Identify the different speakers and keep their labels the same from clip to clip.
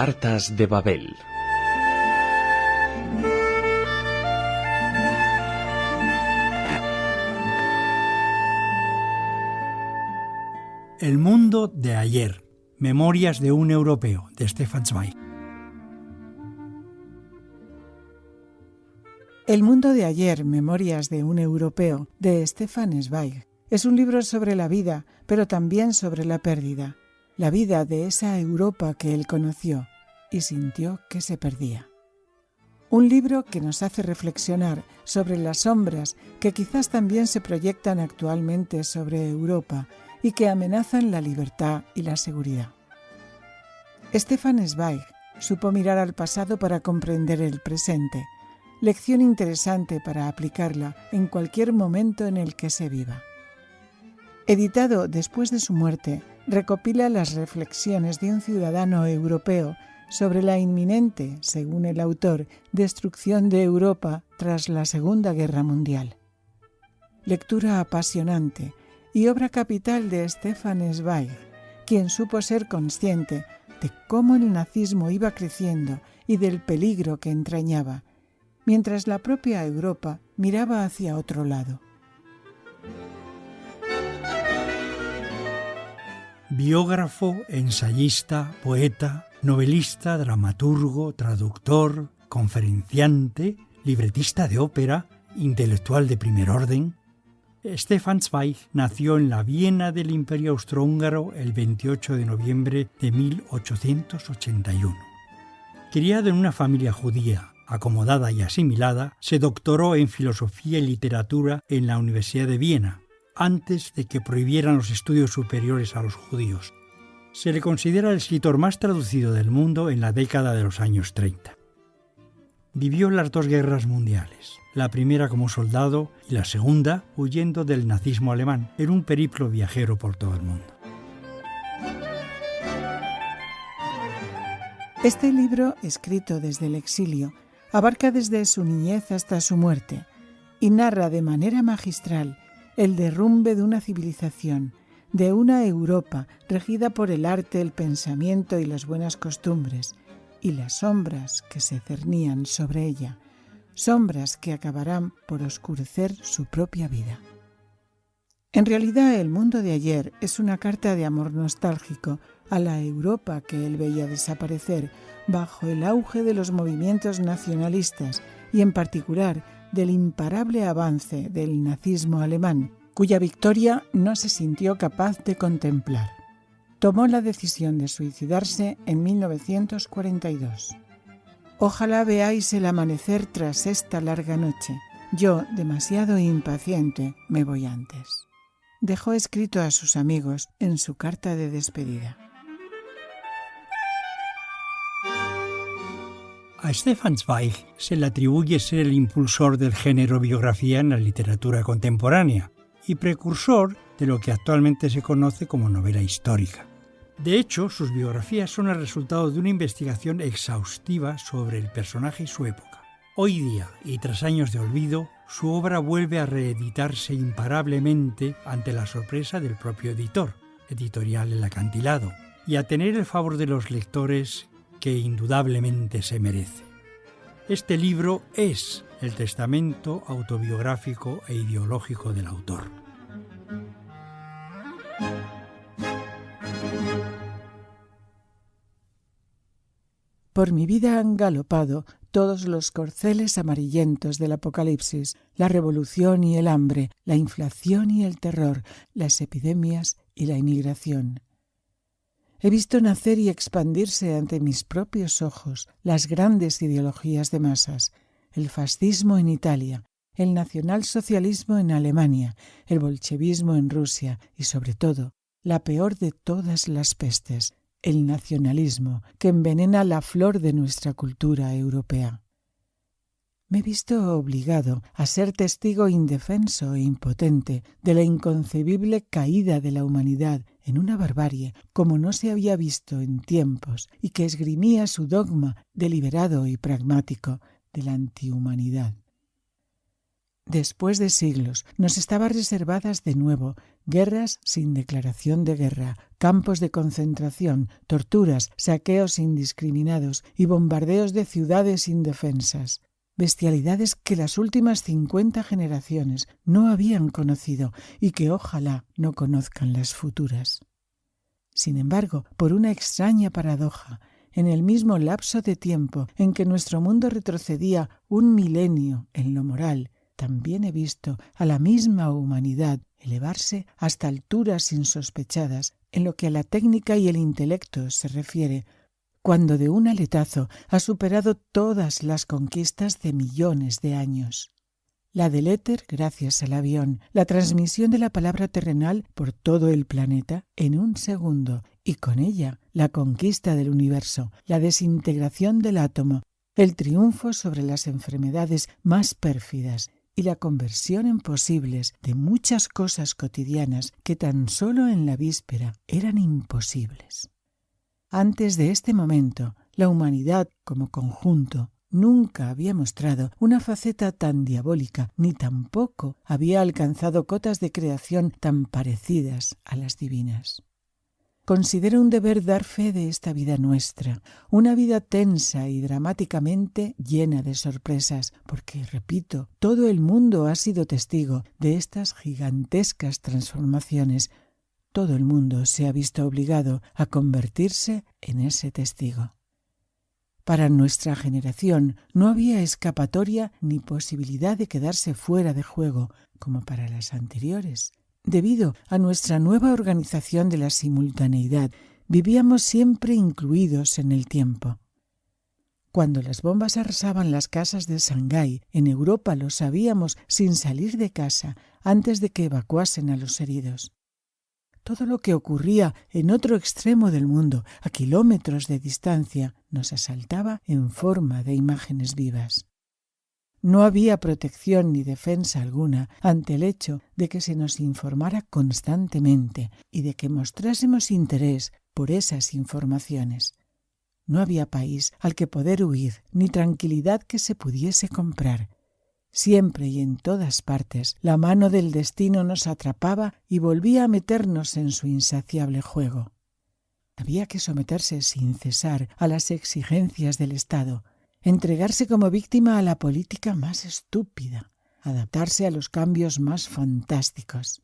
Speaker 1: Cartas de Babel.
Speaker 2: El mundo de ayer. Memorias de un europeo, de Stefan Zweig.
Speaker 3: El mundo de ayer, Memorias de un europeo, de Stefan Zweig, es un libro sobre la vida, pero también sobre la pérdida. La vida de esa Europa que él conoció y sintió que se perdía. Un libro que nos hace reflexionar sobre las sombras que quizás también se proyectan actualmente sobre Europa y que amenazan la libertad y la seguridad. Stefan Zweig supo mirar al pasado para comprender el presente, lección interesante para aplicarla en cualquier momento en el que se viva. Editado después de su muerte, recopila las reflexiones de un ciudadano europeo sobre la inminente, según el autor, destrucción de Europa tras la Segunda Guerra Mundial. Lectura apasionante y obra capital de Stefan Zweig, quien supo ser consciente de cómo el nazismo iba creciendo y del peligro que entrañaba, mientras la propia Europa miraba hacia otro lado.
Speaker 2: Biógrafo, ensayista, poeta, novelista, dramaturgo, traductor, conferenciante, libretista de ópera, intelectual de primer orden, Stefan Zweig nació en la Viena del Imperio Austrohúngaro el 28 de noviembre de 1881. Criado en una familia judía, acomodada y asimilada, se doctoró en filosofía y literatura en la Universidad de Viena, antes de que prohibieran los estudios superiores a los judíos. Se le considera el escritor más traducido del mundo en la década de los años 30. Vivió las dos guerras mundiales, la primera como soldado y la segunda huyendo del nazismo alemán, en un periplo viajero por todo el mundo.
Speaker 3: Este libro, escrito desde el exilio, abarca desde su niñez hasta su muerte y narra de manera magistral el derrumbe de una civilización, de una Europa regida por el arte, el pensamiento y las buenas costumbres, y las sombras que se cernían sobre ella, sombras que acabarán por oscurecer su propia vida. En realidad, el mundo de ayer es una carta de amor nostálgico a la Europa que él veía desaparecer bajo el auge de los movimientos nacionalistas y en particular del imparable avance del nazismo alemán, cuya victoria no se sintió capaz de contemplar. Tomó la decisión de suicidarse en 1942. Ojalá veáis el amanecer tras esta larga noche. Yo, demasiado impaciente, me voy antes. Dejó escrito a sus amigos en su carta de despedida.
Speaker 2: A Stefan Zweig se le atribuye ser el impulsor del género biografía en la literatura contemporánea y precursor de lo que actualmente se conoce como novela histórica. De hecho, sus biografías son el resultado de una investigación exhaustiva sobre el personaje y su época. Hoy día, y tras años de olvido, su obra vuelve a reeditarse imparablemente ante la sorpresa del propio editor, Editorial El Acantilado, y a tener el favor de los lectores que indudablemente se merece. Este libro es el testamento autobiográfico e ideológico del autor.
Speaker 3: Por mi vida han galopado todos los corceles amarillentos del apocalipsis, la revolución y el hambre, la inflación y el terror, las epidemias y la inmigración. He visto nacer y expandirse ante mis propios ojos las grandes ideologías de masas, el fascismo en Italia, el nacionalsocialismo en Alemania, el bolchevismo en Rusia y, sobre todo, la peor de todas las pestes, el nacionalismo, que envenena la flor de nuestra cultura europea. Me he visto obligado a ser testigo indefenso e impotente de la inconcebible caída de la humanidad en una barbarie como no se había visto en tiempos y que esgrimía su dogma deliberado y pragmático de la antihumanidad. Después de siglos, nos estaban reservadas de nuevo guerras sin declaración de guerra, campos de concentración, torturas, saqueos indiscriminados y bombardeos de ciudades indefensas. Bestialidades que las últimas 50 generaciones no habían conocido y que ojalá no conozcan las futuras. Sin embargo, por una extraña paradoja, en el mismo lapso de tiempo en que nuestro mundo retrocedía un milenio en lo moral, también he visto a la misma humanidad elevarse hasta alturas insospechadas en lo que a la técnica y el intelecto se refiere, cuando de un aletazo ha superado todas las conquistas de millones de años. La del éter gracias al avión, la transmisión de la palabra terrenal por todo el planeta en un segundo, y con ella la conquista del universo, la desintegración del átomo, el triunfo sobre las enfermedades más pérfidas y la conversión en posibles de muchas cosas cotidianas que tan solo en la víspera eran imposibles. Antes de este momento, la humanidad como conjunto nunca había mostrado una faceta tan diabólica, ni tampoco había alcanzado cotas de creación tan parecidas a las divinas. Considero un deber dar fe de esta vida nuestra, una vida tensa y dramáticamente llena de sorpresas, porque, repito, todo el mundo ha sido testigo de estas gigantescas transformaciones. Todo el mundo se ha visto obligado a convertirse en ese testigo. Para nuestra generación no había escapatoria ni posibilidad de quedarse fuera de juego, como para las anteriores. Debido a nuestra nueva organización de la simultaneidad, vivíamos siempre incluidos en el tiempo. Cuando las bombas arrasaban las casas de Shanghái, en Europa lo sabíamos sin salir de casa antes de que evacuasen a los heridos. Todo lo que ocurría en otro extremo del mundo, a kilómetros de distancia, nos asaltaba en forma de imágenes vivas. No había protección ni defensa alguna ante el hecho de que se nos informara constantemente y de que mostrásemos interés por esas informaciones. No había país al que poder huir, ni tranquilidad que se pudiese comprar. Siempre y en todas partes, la mano del destino nos atrapaba y volvía a meternos en su insaciable juego. Había que someterse sin cesar a las exigencias del Estado, entregarse como víctima a la política más estúpida, adaptarse a los cambios más fantásticos.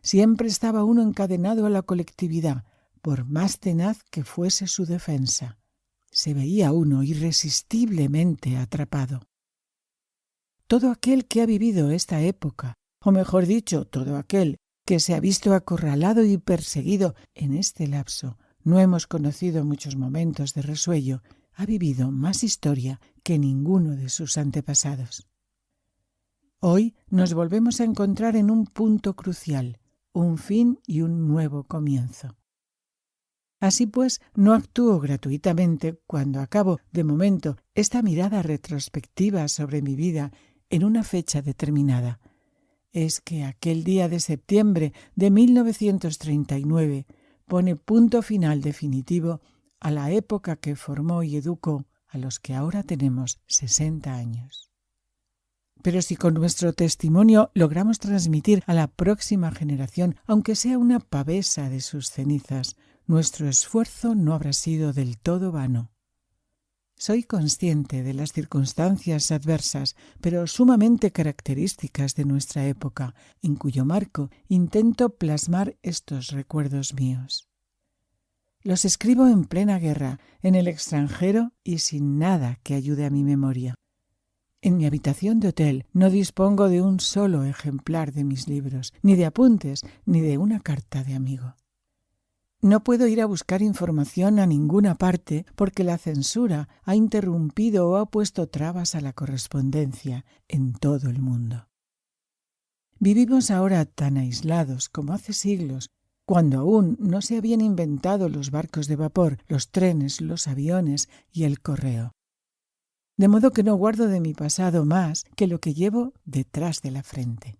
Speaker 3: Siempre estaba uno encadenado a la colectividad, por más tenaz que fuese su defensa. Se veía uno irresistiblemente atrapado. Todo aquel que ha vivido esta época, o mejor dicho, todo aquel que se ha visto acorralado y perseguido en este lapso, no hemos conocido muchos momentos de resuello, ha vivido más historia que ninguno de sus antepasados. Hoy nos volvemos a encontrar en un punto crucial, un fin y un nuevo comienzo. Así pues, no actúo gratuitamente cuando acabo, de momento, esta mirada retrospectiva sobre mi vida en una fecha determinada. Es que aquel día de septiembre de 1939 pone punto final definitivo a la época que formó y educó a los que ahora tenemos 60 años. Pero si con nuestro testimonio logramos transmitir a la próxima generación, aunque sea una pavesa de sus cenizas, nuestro esfuerzo no habrá sido del todo vano. Soy consciente de las circunstancias adversas, pero sumamente características de nuestra época, en cuyo marco intento plasmar estos recuerdos míos. Los escribo en plena guerra, en el extranjero y sin nada que ayude a mi memoria. En mi habitación de hotel no dispongo de un solo ejemplar de mis libros, ni de apuntes, ni de una carta de amigo. No puedo ir a buscar información a ninguna parte porque la censura ha interrumpido o ha puesto trabas a la correspondencia en todo el mundo. Vivimos ahora tan aislados como hace siglos, cuando aún no se habían inventado los barcos de vapor, los trenes, los aviones y el correo. De modo que no guardo de mi pasado más que lo que llevo detrás de la frente.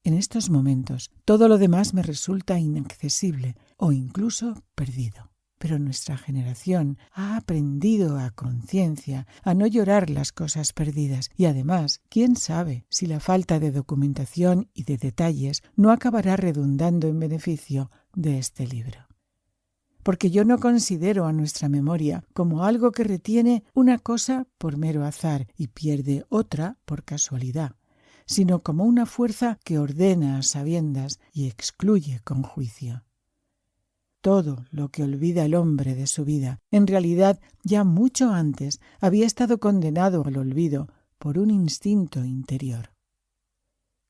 Speaker 3: En estos momentos, todo lo demás me resulta inaccesible o incluso perdido. Pero nuestra generación ha aprendido a conciencia a no llorar las cosas perdidas y además, quién sabe si la falta de documentación y de detalles no acabará redundando en beneficio de este libro. Porque yo no considero a nuestra memoria como algo que retiene una cosa por mero azar y pierde otra por casualidad, sino como una fuerza que ordena a sabiendas y excluye con juicio. Todo lo que olvida el hombre de su vida, en realidad ya mucho antes había estado condenado al olvido por un instinto interior.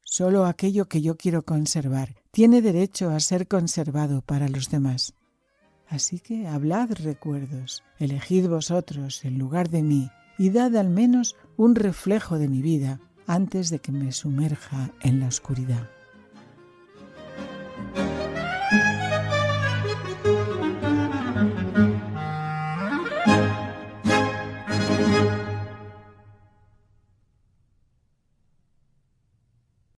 Speaker 3: Solo aquello que yo quiero conservar tiene derecho a ser conservado para los demás. Así que hablad recuerdos, elegid vosotros en lugar de mí y dad al menos un reflejo de mi vida antes de que me sumerja en la oscuridad.